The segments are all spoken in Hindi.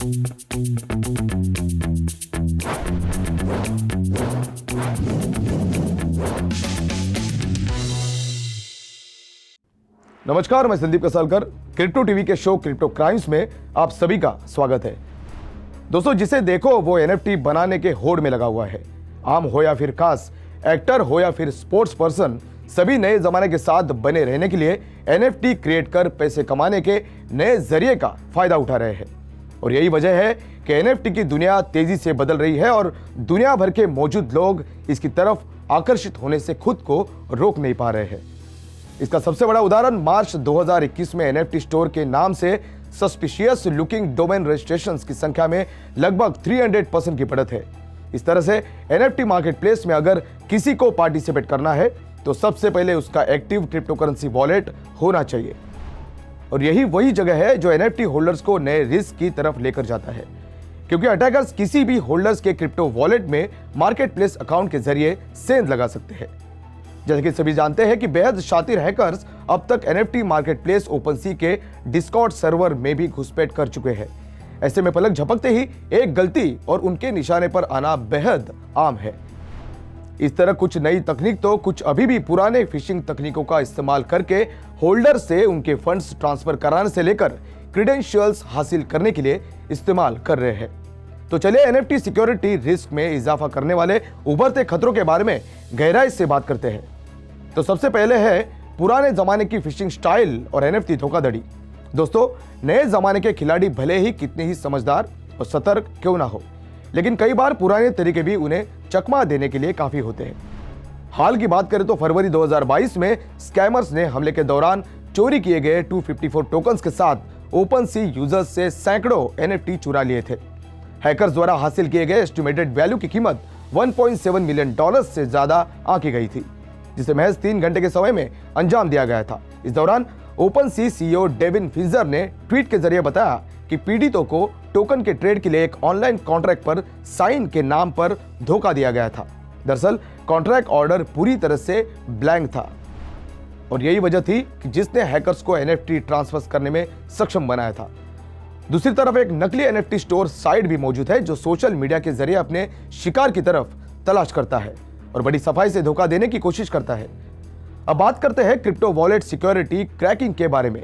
नमस्कार, मैं संदीप कसालकर। क्रिप्टो टीवी के शो क्रिप्टो क्राइम्स में आप सभी का स्वागत है। दोस्तों, जिसे देखो वो एनएफटी बनाने के होड़ में लगा हुआ है। आम हो या फिर खास, एक्टर हो या फिर स्पोर्ट्स पर्सन, सभी नए जमाने के साथ बने रहने के लिए एनएफटी क्रिएट कर पैसे कमाने के नए जरिए का फायदा उठा रहे हैं। और यही वजह है कि एनएफटी की दुनिया तेजी से बदल रही है और दुनिया भर के मौजूद लोग इसकी तरफ आकर्षित होने से खुद को रोक नहीं पा रहे हैं। इसका सबसे बड़ा उदाहरण मार्च 2021 में एनएफटी स्टोर के नाम से सस्पिशियस लुकिंग डोमेन रजिस्ट्रेशंस की संख्या में लगभग 300% की बढ़त है। इस तरह से एनएफटी मार्केट प्लेस में अगर किसी को पार्टिसिपेट करना है तो सबसे पहले उसका एक्टिव क्रिप्टोकरेंसी वॉलेट होना चाहिए। और यही वही जगह है जो एनएफटी होल्डर्स को नए रिस्क की तरफ लेकर जाता है, क्योंकि अटैकर्स किसी भी होल्डर्स के क्रिप्टो वॉलेट में मार्केट प्लेस अकाउंट के जरिए सेंध लगा सकते हैं। जैसे कि सभी जानते हैं कि बेहद शातिर हैकर्स अब तक एनएफटी मार्केटप्लेस ओपनसी के डिस्कॉर्ड सर्वर में भी घुसपैठ कर चुके हैं। ऐसे में पलक झपकते ही एक गलती और उनके निशाने पर आना बेहद आम है। इस तरह कुछ नई तकनीक तो कुछ अभी भी पुराने फिशिंग तकनीकों का इस्तेमाल करके होल्डर से उनके फंड्स ट्रांसफर कराने से लेकर क्रेडेंशियल्स हासिल करने के लिए इस्तेमाल कर रहे हैं। तो चलिए एनएफटी सिक्योरिटी रिस्क में इजाफा करने वाले उभरते खतरों के बारे में गहराई से बात करते हैं। तो सबसे पहले है पुराने जमाने की फिशिंग स्टाइल और एनएफटी धोखाधड़ी। दोस्तों, नए जमाने के खिलाड़ी भले ही कितने ही समझदार और सतर्क क्यों ना हो, लेकिन कई बार पुराने तरीके भी उन्हें चकमा देने के लिए काफी होते हैं। हाल की बात करें तो फरवरी 2022 में स्कैमर्स ने हमले के दौरान चोरी किए गए 254 टोकन्स के साथ ओपनसी यूजर्स से सैकड़ों एनएफटी चुरा लिए थे। हैकर्स द्वारा हासिल किए गए एस्टिमेटेड वैल्यू की कीमत $1.7 मिलियन से ज्यादा आंकी गई थी, जिसे महज 3 घंटे के समय में अंजाम दिया गया था। इस दौरान ओपनसी सीईओ डेविन फिंजर ने ट्वीट के जरिए बताया कि पीड़ितों को टोकन के ट्रेड के लिए एक ऑनलाइन कॉन्ट्रैक्ट पर साइन के नाम पर धोखा दिया गया था। दरअसल कॉन्ट्रैक्ट ऑर्डर पूरी तरह से ब्लैंक था और यही वजह थी कि जिसने हैकर्स को एनएफटी ट्रांसफर करने में सक्षम बनाया था। दूसरी तरफ एक नकली एनएफटी स्टोर साइट भी मौजूद है जो सोशल मीडिया के जरिए अपने शिकार की तरफ तलाश करता है और बड़ी सफाई से धोखा देने की कोशिश करता है। अब बात करते हैं क्रिप्टो वॉलेट सिक्योरिटी क्रैकिंग के बारे में।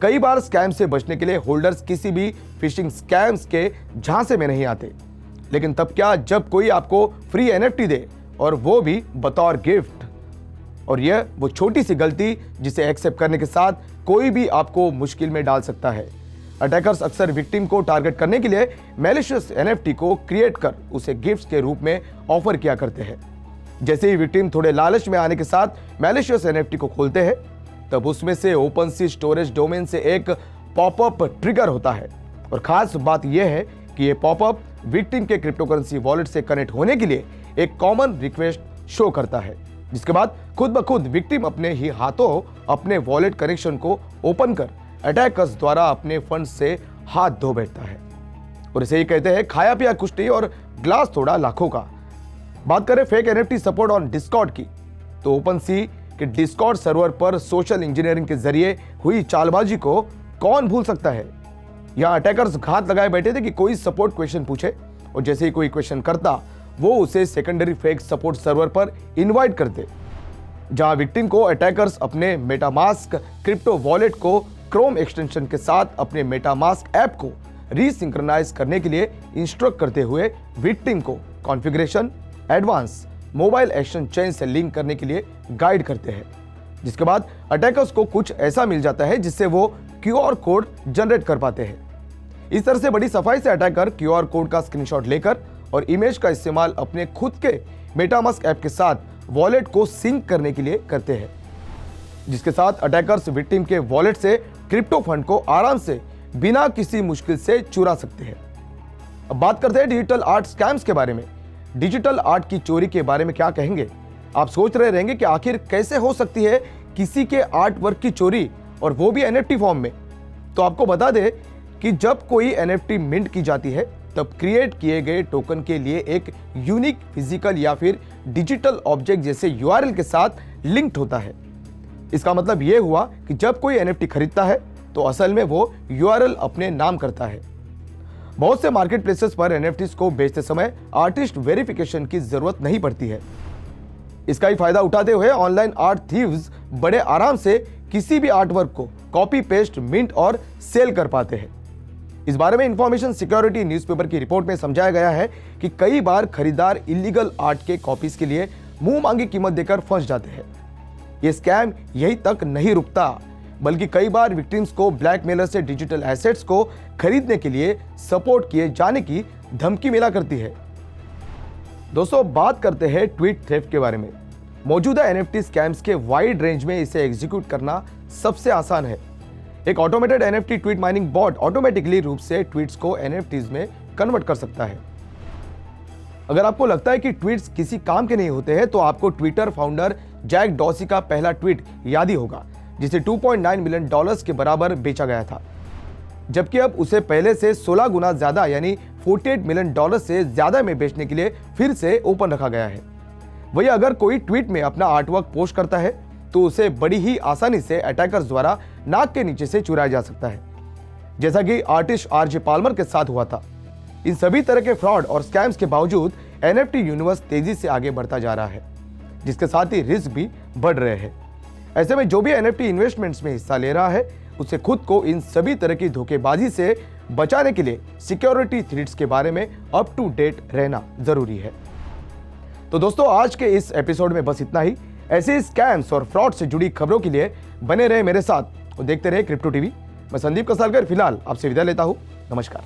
कई बार स्कैम से बचने के लिए होल्डर्स किसी भी फिशिंग स्कैम्स के झांसे में नहीं आते, लेकिन तब क्या जब कोई आपको फ्री एनएफटी दे और वो भी बतौर गिफ्ट। और यह वो छोटी सी गलती जिसे एक्सेप्ट करने के साथ कोई भी आपको मुश्किल में डाल सकता है। अटैकर्स अक्सर विक्टिम को टारगेट करने के लिए मैलिशियस एनएफटी को क्रिएट कर उसे गिफ्ट्स के रूप में ऑफर किया करते हैं। जैसे ही विक्टिम थोड़े लालच में आने के साथ मैलिशियस एनएफटी को खोलते हैं, तब उसमें से ओपनसी स्टोरेज डोमेन से एक पॉपअप ट्रिगर होता है। और खास बात यह है कि यह पॉपअप विक्टिम के क्रिप्टोकरेंसी वॉलेट से कनेक्ट होने के लिए एक कॉमन रिक्वेस्ट शो करता है, जिसके बाद खुद ब खुद विक्टिम अपने ही हाथों अपने वॉलेट कनेक्शन को ओपन कर अटैकर्स द्वारा अपने फंड से हाथ धो बैठता है। और इसे ही कहते हैं खाया पिया कुश्ती और ग्लास तोड़ा लाखों का। बात करें fake NFT support on Discord की, तो ओपनसी के डिस्कॉर्ड सर्वर पर सोशल इंजीनियरिंग के जरिए हुई चालबाजी को कौन भूल सकता है। यहां अटैकर्स घात लगाए बैठे थे कि कोई सपोर्ट क्वेश्चन पूछे और जैसे ही कोई क्वेश्चन करता वो उसे सेकेंडरी फेक सपोर्ट सर्वर पर इनवाइट करते, जहां विक्टिम को अटैकर्स अपने मेटामास्क क्रिप्टो वॉलेट को क्रोम एक्सटेंशन के साथ अपने मेटामास्क ऐप को रीसिंक्रोनाइज करने के लिए इंस्ट्रक्ट करते हुए विक्टिम को configuration advance mobile action chain से लिंक करने के लिए गाइड करते हैं, जिसके बाद अटैकर्स को कुछ ऐसा मिल जाता है जिससे वो क्यूआर कोड जनरेट कर पाते हैं। इस तरह से बड़ी सफाई से अटैकर क्यूआर कोड का स्क्रीनशॉट लेकर और इमेज का इस्तेमाल अपने खुद के मेटामास्क ऐप के साथ वॉलेट को सिंक करने के लिए करते हैं, जिसके साथ अटैकर्स विक्टिम के वॉलेट से क्रिप्टो फंड को आराम से बिना किसी मुश्किल से चुरा सकते हैं। अब बात करते हैं डिजिटल आर्ट स्कैम्स के बारे में। डिजिटल आर्ट की चोरी के बारे में क्या कहेंगे? आप सोच रहे रहेंगे कि आखिर कैसे हो सकती है किसी के आर्ट वर्क की चोरी, और वो भी एनएफटी फॉर्म में। तो आपको बता दें कि जब कोई एनएफटी मिंट की जाती है तब क्रिएट किए गए टोकन के लिए एक यूनिक फिजिकल या फिर डिजिटल ऑब्जेक्ट जैसे यूआरएल के साथ लिंक्ड होता है। इसका मतलब यह हुआ कि जब कोई एनएफटी खरीदता है तो असल में वो यूआरएल अपने नाम करता है। बहुत से मार्केट प्लेसेस पर एनएफटीज को बेचते समय आर्टिस्ट वेरिफिकेशन की जरूरत नहीं पड़ती है। इसका ही फायदा उठाते हुए ऑनलाइन आर्ट थीव्स बड़े आराम से किसी भी आर्ट वर्क को कॉपी पेस्ट, मिंट और सेल कर पाते हैं। इस बारे में इंफॉर्मेशन सिक्योरिटी न्यूज़पेपर की रिपोर्ट में समझाया गया है कि कई बार खरीदार इलीगल आर्ट के कॉपीज के लिए मुंह मांगी कीमत देकर फंस जाते हैं। ये स्कैम यही तक नहीं रुकता, बल्कि कई बार विक्टिम्स को ब्लैकमेलर से डिजिटल एसेट्स को खरीदने के लिए सपोर्ट किए जाने की धमकी मिला करती है। दोस्तों, बात करते हैं ट्वीट थेफ्ट के बारे में। मौजूदा एनएफटी स्कैम्स के वाइड रेंज में इसे एग्जीक्यूट करना सबसे आसान है। एक automated NFT tweet mining bot automatically रूप से ट्वीट्स को एनएफटीज में कन्वर्ट कर सकता है। अगर आपको लगता है कि ट्वीट्स किसी काम के नहीं होते हैं, तो आपको ट्विटर फाउंडर जैक डॉर्सी का पहला ट्वीट याद ही होगा, जिसे $2.9 मिलियन के बराबर बेचा गया था, जबकि अब उसे पहले से 16 गुना ज्यादा यानी $48 मिलियन से ज्यादा में बेचने के लिए फिर से ओपन रखा गया है। वही अगर कोई ट्वीट में अपना आर्टवर्क पोस्ट करता है तो उसे बड़ी ही आसानी से अटैकर्स द्वारा नाक के नीचे से चुराया जा सकता है, जैसा कि आर्टिस्ट आरजे पाल्मर के साथ हुआ था। इन सभी तरह के फ्रॉड और स्कैम्स के बावजूद एनएफटी यूनिवर्स तेजी से आगे बढ़ता जा रहा है, जिसके साथ ही रिस्क भी बढ़ रहे हैं। ऐसे में जो भी एनएफटी इन्वेस्टमेंट्स में हिस्सा ले रहा है, उसे खुद को इन सभी तरह की धोखेबाजी से बचाने के लिए सिक्योरिटी थ्रेट्स के बारे में अप टू डेट रहना जरूरी है। तो दोस्तों, आज के इस एपिसोड में बस इतना ही। ऐसे स्कैम्स और फ्रॉड से जुड़ी खबरों के लिए बने रहे मेरे साथ और देखते रहे क्रिप्टो टीवी। मैं संदीप कसालकर फिलहाल आपसे विदा लेता हूं। नमस्कार।